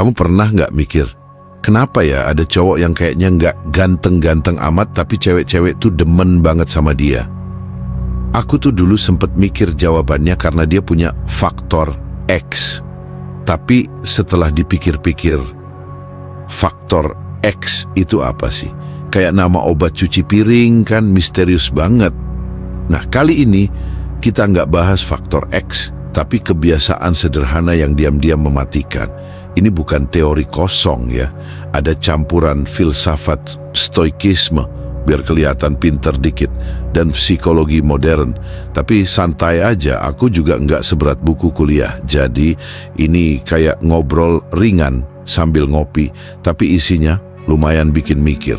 Kamu pernah nggak mikir, kenapa ya ada cowok yang kayaknya nggak ganteng-ganteng amat tapi cewek-cewek tuh demen banget sama dia? Aku tuh dulu sempet mikir jawabannya karena dia punya faktor X. Tapi setelah dipikir-pikir, faktor X itu apa sih? Kayak nama obat cuci piring kan, misterius banget. Nah, kali ini kita nggak bahas faktor X, tapi kebiasaan sederhana yang diam-diam mematikan. Ini bukan teori kosong ya, ada campuran filsafat stoikisme, biar kelihatan pinter dikit, dan psikologi modern. Tapi santai aja, aku juga nggak seberat buku kuliah, jadi ini kayak ngobrol ringan sambil ngopi, tapi isinya lumayan bikin mikir.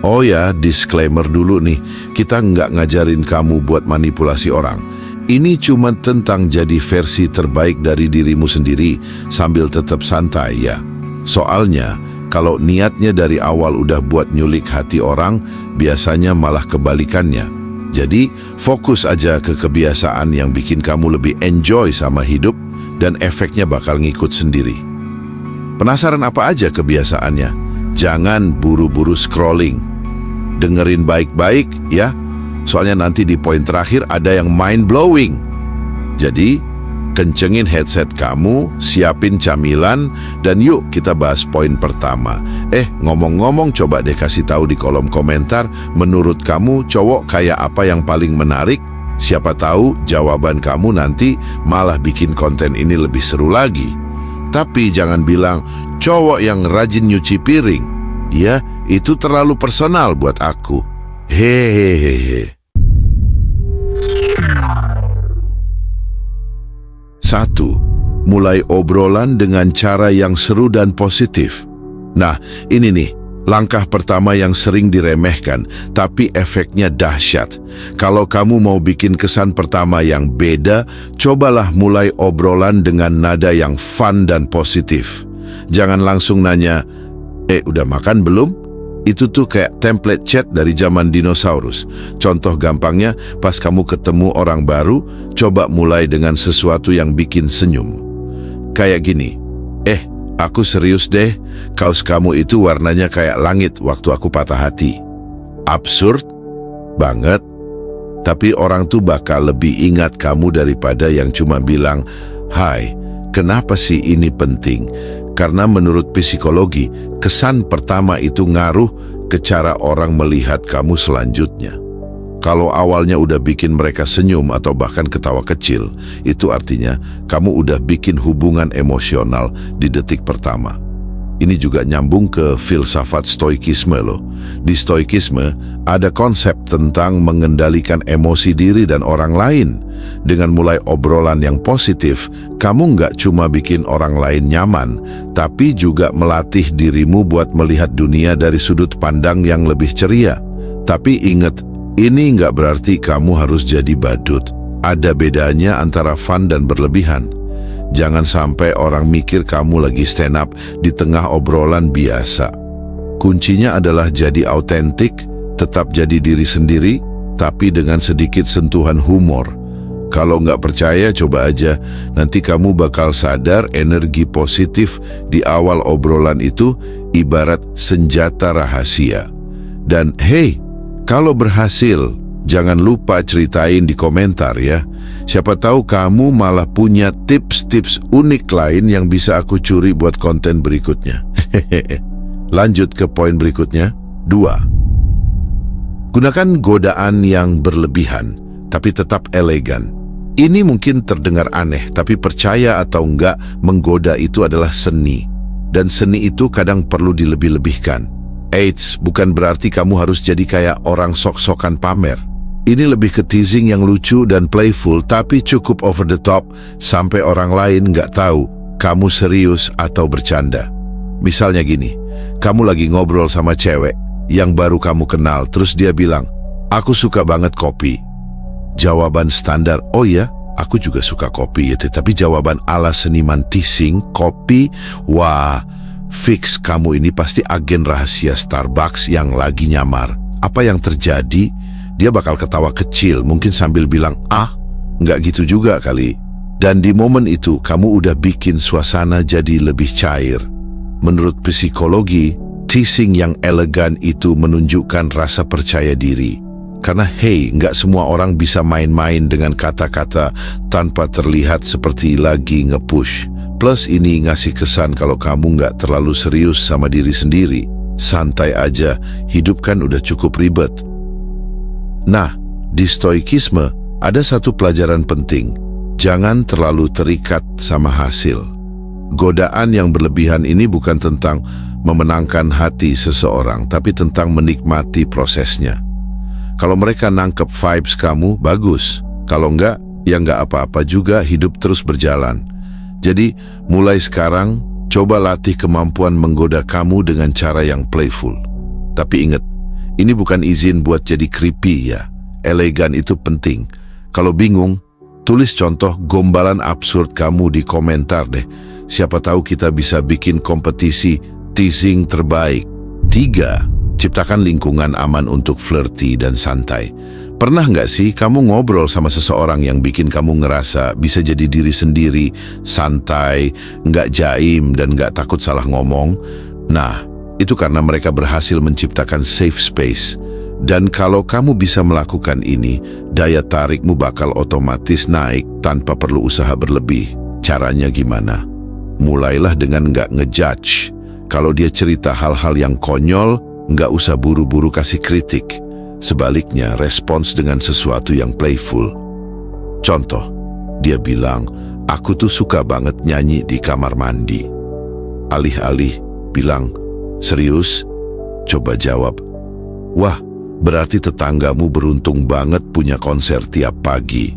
Oh ya, disclaimer dulu nih, kita nggak ngajarin kamu buat manipulasi orang. Ini cuma tentang jadi versi terbaik dari dirimu sendiri sambil tetap santai ya. Soalnya, kalau niatnya dari awal udah buat nyulik hati orang, biasanya malah kebalikannya. Jadi, fokus aja ke kebiasaan yang bikin kamu lebih enjoy sama hidup dan efeknya bakal ngikut sendiri. Penasaran apa aja kebiasaannya? Jangan buru-buru scrolling. Dengerin baik-baik ya. Soalnya nanti di poin terakhir ada yang mind-blowing. Jadi, kencengin headset kamu, siapin camilan, dan yuk kita bahas poin pertama. Ngomong-ngomong, coba deh kasih tahu di kolom komentar, menurut kamu cowok kayak apa yang paling menarik? Siapa tahu jawaban kamu nanti malah bikin konten ini lebih seru lagi. Tapi jangan bilang, cowok yang rajin nyuci piring. Ya, itu terlalu personal buat aku. Hehehe. 1. Mulai obrolan dengan cara yang seru dan positif. Nah, ini nih, langkah pertama yang sering diremehkan, tapi efeknya dahsyat. Kalau kamu mau bikin kesan pertama yang beda, cobalah mulai obrolan dengan nada yang fun dan positif. Jangan langsung nanya, udah makan belum? Itu tuh kayak template chat dari zaman dinosaurus. Contoh gampangnya, pas kamu ketemu orang baru, coba mulai dengan sesuatu yang bikin senyum. Kayak gini, aku serius deh, kaos kamu itu warnanya kayak langit waktu aku patah hati. Absurd banget, tapi orang tuh bakal lebih ingat kamu daripada yang cuma bilang, "Hai, kenapa sih ini penting?" Karena menurut psikologi, kesan pertama itu ngaruh ke cara orang melihat kamu selanjutnya. Kalau awalnya udah bikin mereka senyum atau bahkan ketawa kecil, itu artinya kamu udah bikin hubungan emosional di detik pertama. Ini juga nyambung ke filsafat stoikisme loh. Di stoikisme ada konsep tentang mengendalikan emosi diri dan orang lain. Dengan mulai obrolan yang positif, kamu nggak cuma bikin orang lain nyaman, tapi juga melatih dirimu buat melihat dunia dari sudut pandang yang lebih ceria. Tapi ingat, ini nggak berarti kamu harus jadi badut. Ada bedanya antara fun dan berlebihan. Jangan sampai orang mikir kamu lagi stand up di tengah obrolan biasa. Kuncinya adalah jadi autentik, tetap jadi diri sendiri, tapi dengan sedikit sentuhan humor. Kalau nggak percaya, coba aja. Nanti kamu bakal sadar energi positif di awal obrolan itu ibarat senjata rahasia. Dan hey, kalau berhasil, jangan lupa ceritain di komentar ya. Siapa tahu kamu malah punya tips-tips unik lain yang bisa aku curi buat konten berikutnya. Lanjut ke poin berikutnya. 2. Gunakan godaan yang berlebihan, tapi tetap elegan. Ini mungkin terdengar aneh, tapi percaya atau enggak, menggoda itu adalah seni. Dan seni itu kadang perlu dilebih-lebihkan. Eits, bukan berarti kamu harus jadi kayak orang sok-sokan pamer. Ini lebih ke teasing yang lucu dan playful, tapi cukup over the top sampai orang lain nggak tahu kamu serius atau bercanda. Misalnya gini, kamu lagi ngobrol sama cewek yang baru kamu kenal, terus dia bilang, "Aku suka banget kopi." Jawaban standar, "Oh ya, aku juga suka kopi." Tapi jawaban ala seniman teasing, "Kopi? Wah, fix kamu ini pasti agen rahasia Starbucks yang lagi nyamar." Apa yang terjadi? Dia bakal ketawa kecil, mungkin sambil bilang, nggak gitu juga kali. Dan di momen itu, kamu udah bikin suasana jadi lebih cair. menurut psikologi, teasing yang elegan itu menunjukkan rasa percaya diri. Karena nggak semua orang bisa main-main dengan kata-kata tanpa terlihat seperti lagi nge-push. Plus ini ngasih kesan kalau kamu nggak terlalu serius sama diri sendiri. Santai aja, hidup kan udah cukup ribet. Nah, di stoikisme ada satu pelajaran penting. Jangan terlalu terikat sama hasil. Godaan yang berlebihan ini bukan tentang memenangkan hati seseorang, tapi tentang menikmati prosesnya. Kalau mereka nangkep vibes kamu, bagus. Kalau enggak, ya enggak apa-apa juga, hidup terus berjalan. Jadi, mulai sekarang, coba latih kemampuan menggoda kamu dengan cara yang playful. Tapi ingat, ini bukan izin buat jadi creepy ya. Elegan itu penting. Kalau bingung, tulis contoh gombalan absurd kamu di komentar deh. Siapa tahu kita bisa bikin kompetisi teasing terbaik. 3. Ciptakan lingkungan aman untuk flirty dan santai. Pernah nggak sih kamu ngobrol sama seseorang yang bikin kamu ngerasa bisa jadi diri sendiri, santai, nggak jaim dan nggak takut salah ngomong? Nah, itu karena mereka berhasil menciptakan safe space. Dan kalau kamu bisa melakukan ini, daya tarikmu bakal otomatis naik tanpa perlu usaha berlebih. Caranya gimana? Mulailah dengan nggak ngejudge. Kalau dia cerita hal-hal yang konyol, nggak usah buru-buru kasih kritik. Sebaliknya, respons dengan sesuatu yang playful. Contoh, dia bilang, aku tuh suka banget nyanyi di kamar mandi. Alih-alih bilang, serius? Coba jawab, wah, berarti tetanggamu beruntung banget punya konser tiap pagi.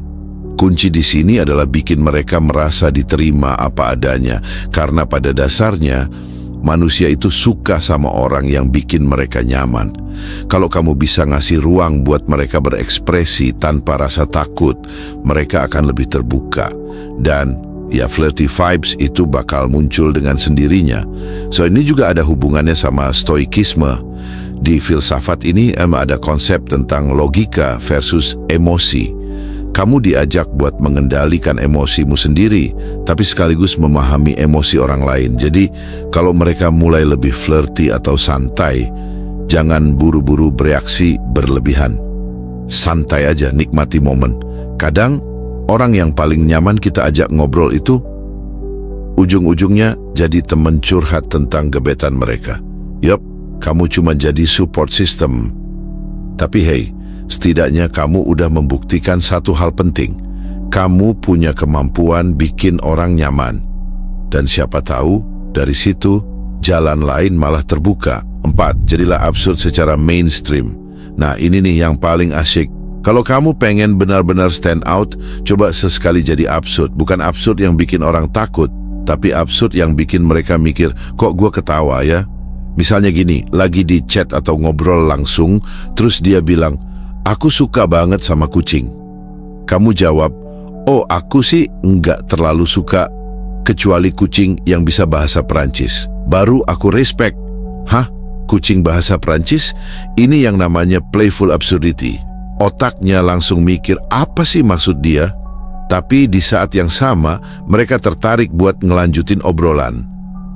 Kunci di sini adalah bikin mereka merasa diterima apa adanya, karena pada dasarnya, manusia itu suka sama orang yang bikin mereka nyaman. Kalau kamu bisa ngasih ruang buat mereka berekspresi tanpa rasa takut, mereka akan lebih terbuka. Dan ya flirty vibes itu bakal muncul dengan sendirinya. So ini juga ada hubungannya sama stoikisme. Di filsafat ini ada konsep tentang logika versus emosi. Kamu diajak buat mengendalikan emosimu sendiri, tapi sekaligus memahami emosi orang lain. Jadi, kalau mereka mulai lebih flirty atau santai, jangan buru-buru bereaksi berlebihan. Santai aja, nikmati momen. Kadang, orang yang paling nyaman kita ajak ngobrol itu, ujung-ujungnya jadi teman curhat tentang gebetan mereka. Yup, kamu cuma jadi support system. Tapi setidaknya kamu udah membuktikan satu hal penting. Kamu punya kemampuan bikin orang nyaman. Dan siapa tahu, dari situ, jalan lain malah terbuka. 4. Jadilah absurd secara mainstream. Nah, ini nih yang paling asyik. Kalau kamu pengen benar-benar stand out, coba sesekali jadi absurd. Bukan absurd yang bikin orang takut, tapi absurd yang bikin mereka mikir, kok gua ketawa ya? Misalnya gini, lagi di chat atau ngobrol langsung, terus dia bilang, aku suka banget sama kucing. Kamu jawab, oh aku sih nggak terlalu suka, kecuali kucing yang bisa bahasa Perancis. Baru aku respect. Hah? Kucing bahasa Perancis? Ini yang namanya playful absurdity. Otaknya langsung mikir, apa sih maksud dia? Tapi di saat yang sama, mereka tertarik buat ngelanjutin obrolan.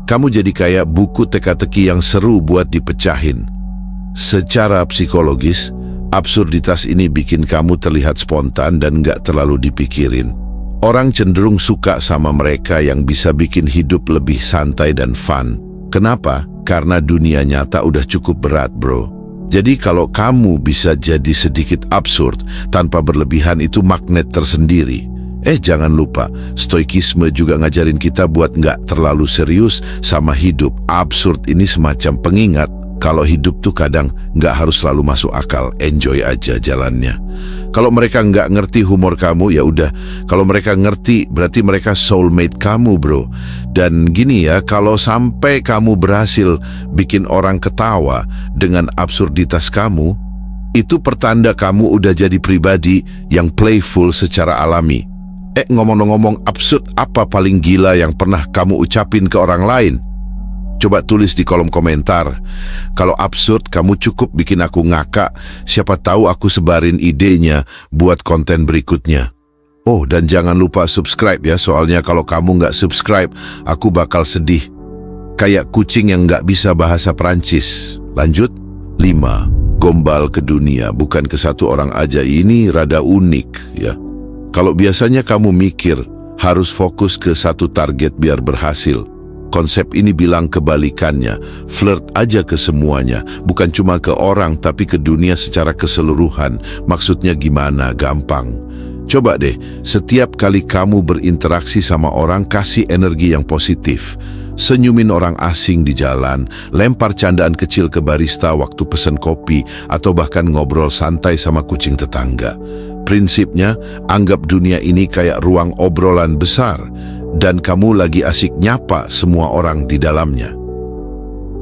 Kamu jadi kayak buku teka-teki yang seru buat dipecahin. Secara psikologis, absurditas ini bikin kamu terlihat spontan dan nggak terlalu dipikirin. Orang cenderung suka sama mereka yang bisa bikin hidup lebih santai dan fun. Kenapa? Karena dunia nyata udah cukup berat, bro. Jadi kalau kamu bisa jadi sedikit absurd tanpa berlebihan, itu magnet tersendiri. Jangan lupa, stoikisme juga ngajarin kita buat nggak terlalu serius sama hidup. Absurd ini semacam pengingat kalau hidup tuh kadang nggak harus selalu masuk akal, enjoy aja jalannya. Kalau mereka nggak ngerti humor kamu, ya udah. Kalau mereka ngerti, berarti mereka soulmate kamu, bro. Dan gini ya, kalau sampai kamu berhasil bikin orang ketawa dengan absurditas kamu, itu pertanda kamu udah jadi pribadi yang playful secara alami. Ngomong-ngomong absurd, apa paling gila yang pernah kamu ucapin ke orang lain? Coba tulis di kolom komentar. Kalau absurd, kamu cukup bikin aku ngakak. Siapa tahu aku sebarin idenya buat konten berikutnya. Oh, dan jangan lupa subscribe ya, soalnya kalau kamu nggak subscribe, aku bakal sedih. kayak kucing yang nggak bisa bahasa Perancis. Lanjut. 5. Gombal ke dunia, bukan ke satu orang aja. Ini rada unik ya. Kalau biasanya kamu mikir harus fokus ke satu target biar berhasil, konsep ini bilang kebalikannya. Flirt aja ke semuanya, bukan cuma ke orang tapi ke dunia secara keseluruhan. Maksudnya gimana? Gampang. Coba deh, setiap kali kamu berinteraksi sama orang, kasih energi yang positif. Senyumin orang asing di jalan, lempar candaan kecil ke barista waktu pesen kopi, atau bahkan ngobrol santai sama kucing tetangga. Prinsipnya, anggap dunia ini kayak ruang obrolan besar, dan kamu lagi asik nyapa semua orang di dalamnya.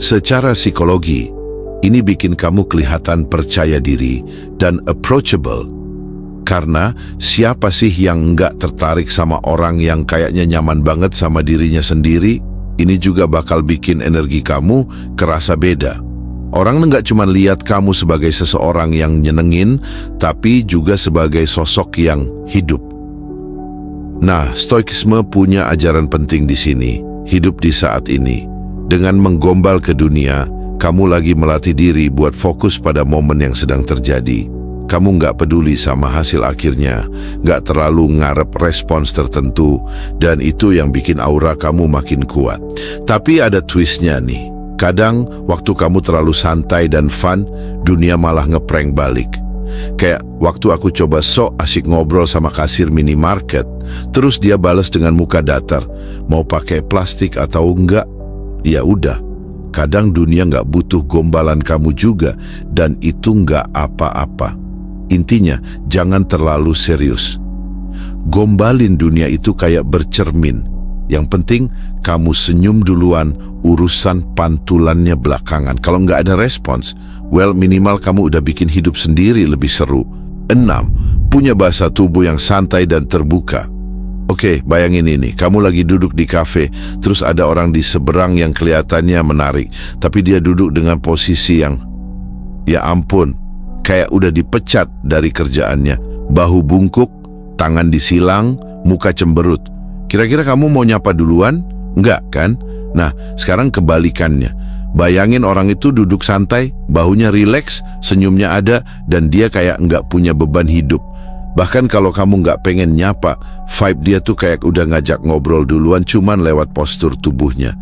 Secara psikologi, ini bikin kamu kelihatan percaya diri dan approachable. Karena siapa sih yang nggak tertarik sama orang yang kayaknya nyaman banget sama dirinya sendiri? Ini juga bakal bikin energi kamu kerasa beda. Orang nggak cuma lihat kamu sebagai seseorang yang nyenengin, tapi juga sebagai sosok yang hidup. Nah, Stoikisme punya ajaran penting di sini. Hidup di saat ini. Dengan menggombal ke dunia, kamu lagi melatih diri buat fokus pada momen yang sedang terjadi. Kamu nggak peduli sama hasil akhirnya, nggak terlalu ngarep respons tertentu, dan itu yang bikin aura kamu makin kuat. Tapi ada twistnya nih. Kadang waktu kamu terlalu santai dan fun, dunia malah ngeprank balik. Kayak waktu aku coba sok asik ngobrol sama kasir minimarket, terus dia balas dengan muka datar, mau pakai plastik atau enggak? Ya udah, kadang dunia nggak butuh gombalan kamu juga, dan itu nggak apa-apa. Intinya, jangan terlalu serius. Gombalin dunia itu kayak bercermin. Yang penting, kamu senyum duluan, urusan pantulannya belakangan. Kalau nggak ada respons, well, minimal kamu udah bikin hidup sendiri lebih seru. 6. Punya bahasa tubuh yang santai dan terbuka. Oke, bayangin ini, kamu lagi duduk di kafe, terus ada orang di seberang yang kelihatannya menarik, tapi dia duduk dengan posisi yang, ya ampun, kayak udah dipecat dari kerjaannya. Bahu bungkuk, tangan disilang, muka cemberut. Kira-kira kamu mau nyapa duluan? Enggak kan? Nah, sekarang kebalikannya. Bayangin orang itu duduk santai, bahunya rileks, senyumnya ada, dan dia kayak nggak punya beban hidup. Bahkan kalau kamu nggak pengen nyapa, vibe dia tuh kayak udah ngajak ngobrol duluan cuman lewat postur tubuhnya.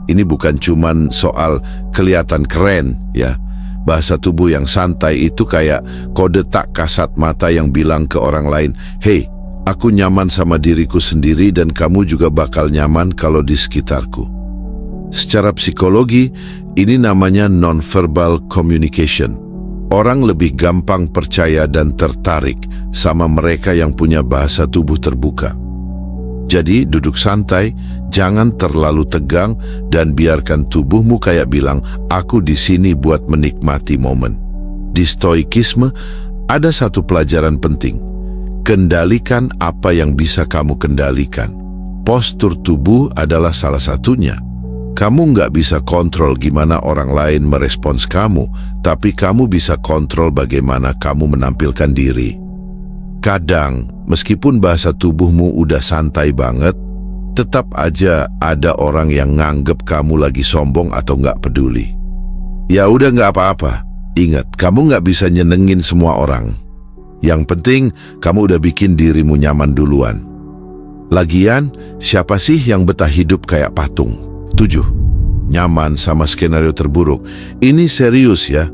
Ini bukan cuman soal kelihatan keren, ya. Bahasa tubuh yang santai itu kayak kode tak kasat mata yang bilang ke orang lain, "Hey, aku nyaman sama diriku sendiri dan kamu juga bakal nyaman kalau di sekitarku." Secara psikologi, ini namanya non-verbal communication. Orang lebih gampang percaya dan tertarik sama mereka yang punya bahasa tubuh terbuka. Jadi, duduk santai, jangan terlalu tegang, dan biarkan tubuhmu kayak bilang, aku di sini buat menikmati momen. Di Stoikisme, ada satu pelajaran penting. Kendalikan apa yang bisa kamu kendalikan. Postur tubuh adalah salah satunya. Kamu nggak bisa kontrol gimana orang lain merespons kamu, tapi kamu bisa kontrol bagaimana kamu menampilkan diri. Kadang, meskipun bahasa tubuhmu udah santai banget, tetap aja ada orang yang nganggep kamu lagi sombong atau nggak peduli. Ya udah nggak apa-apa. Ingat, kamu nggak bisa nyenengin semua orang. Yang penting, kamu udah bikin dirimu nyaman duluan. Lagian, siapa sih yang betah hidup kayak patung? 7. Nyaman sama skenario terburuk. Ini serius ya.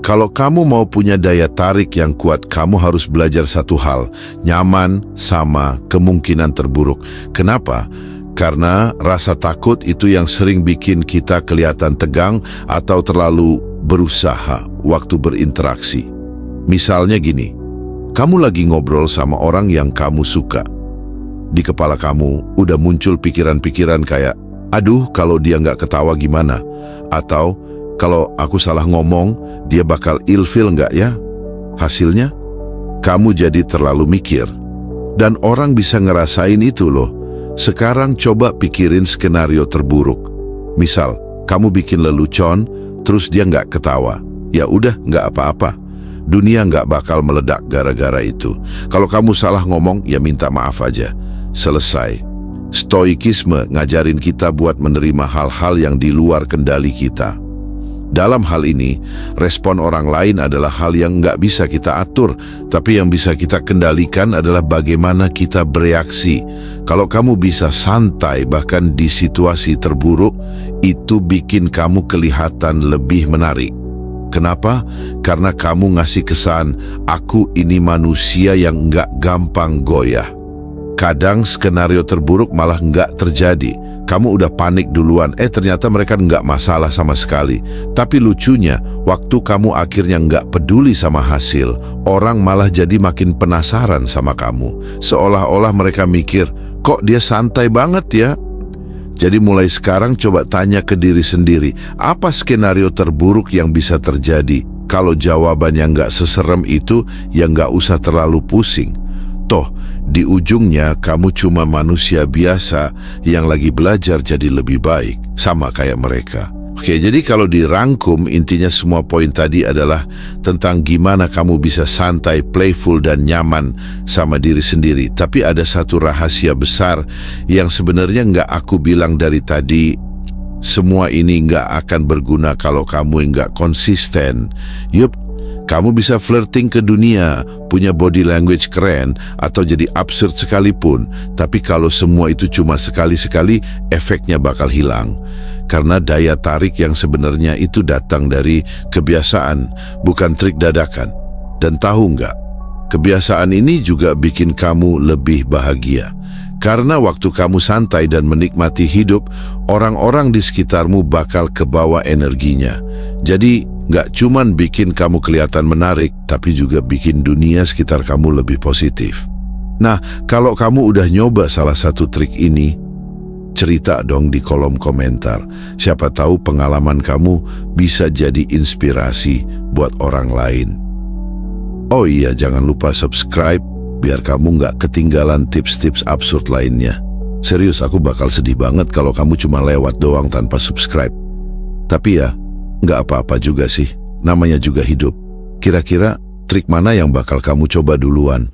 Kalau kamu mau punya daya tarik yang kuat, kamu harus belajar satu hal, nyaman sama kemungkinan terburuk. Kenapa? Karena rasa takut itu yang sering bikin kita kelihatan tegang atau terlalu berusaha waktu berinteraksi. Misalnya gini, kamu lagi ngobrol sama orang yang kamu suka. Di kepala kamu udah muncul pikiran-pikiran kayak, aduh kalau dia nggak ketawa gimana? Atau, kalau aku salah ngomong, dia bakal ilfil nggak ya? Hasilnya, kamu jadi terlalu mikir. Dan orang bisa ngerasain itu loh. Sekarang coba pikirin skenario terburuk. Misal, kamu bikin lelucon, terus dia nggak ketawa. Ya udah, nggak apa-apa. Dunia nggak bakal meledak gara-gara itu. Kalau kamu salah ngomong, ya minta maaf aja. Selesai. Stoikisme ngajarin kita buat menerima hal-hal yang di luar kendali kita. Dalam hal ini, respon orang lain adalah hal yang nggak bisa kita atur, tapi yang bisa kita kendalikan adalah bagaimana kita bereaksi. Kalau kamu bisa santai bahkan di situasi terburuk, itu bikin kamu kelihatan lebih menarik. Kenapa? Karena kamu ngasih kesan, aku ini manusia yang nggak gampang goyah. Kadang skenario terburuk malah nggak terjadi. Kamu udah panik duluan, ternyata mereka nggak masalah sama sekali. Tapi lucunya, waktu kamu akhirnya nggak peduli sama hasil, orang malah jadi makin penasaran sama kamu. Seolah-olah mereka mikir, kok dia santai banget ya? Jadi mulai sekarang coba tanya ke diri sendiri, apa skenario terburuk yang bisa terjadi? Kalau jawabannya nggak seserem itu, ya nggak usah terlalu pusing. Toh, di ujungnya kamu cuma manusia biasa yang lagi belajar jadi lebih baik, sama kayak mereka. Oke, jadi kalau dirangkum, intinya semua poin tadi adalah tentang gimana kamu bisa santai, playful, dan nyaman sama diri sendiri. Tapi ada satu rahasia besar yang sebenarnya nggak aku bilang dari tadi. Semua ini nggak akan berguna kalau kamu nggak konsisten. Yup, kamu bisa flirting ke dunia, punya body language keren, atau jadi absurd sekalipun. Tapi kalau semua itu cuma sekali-sekali, efeknya bakal hilang. Karena daya tarik yang sebenarnya itu datang dari kebiasaan, bukan trik dadakan. Dan tahu nggak, kebiasaan ini juga bikin kamu lebih bahagia. Karena waktu kamu santai dan menikmati hidup, orang-orang di sekitarmu bakal kebawa energinya. Jadi, nggak cuman bikin kamu kelihatan menarik, tapi juga bikin dunia sekitar kamu lebih positif. Nah, kalau kamu udah nyoba salah satu trik ini, cerita dong di kolom komentar. Siapa tahu pengalaman kamu bisa jadi inspirasi buat orang lain. Oh iya, jangan lupa subscribe, biar kamu nggak ketinggalan tips-tips absurd lainnya. Serius, aku bakal sedih banget kalau kamu cuma lewat doang tanpa subscribe. Tapi ya, nggak apa-apa juga sih, namanya juga hidup. Kira-kira trik mana yang bakal kamu coba duluan?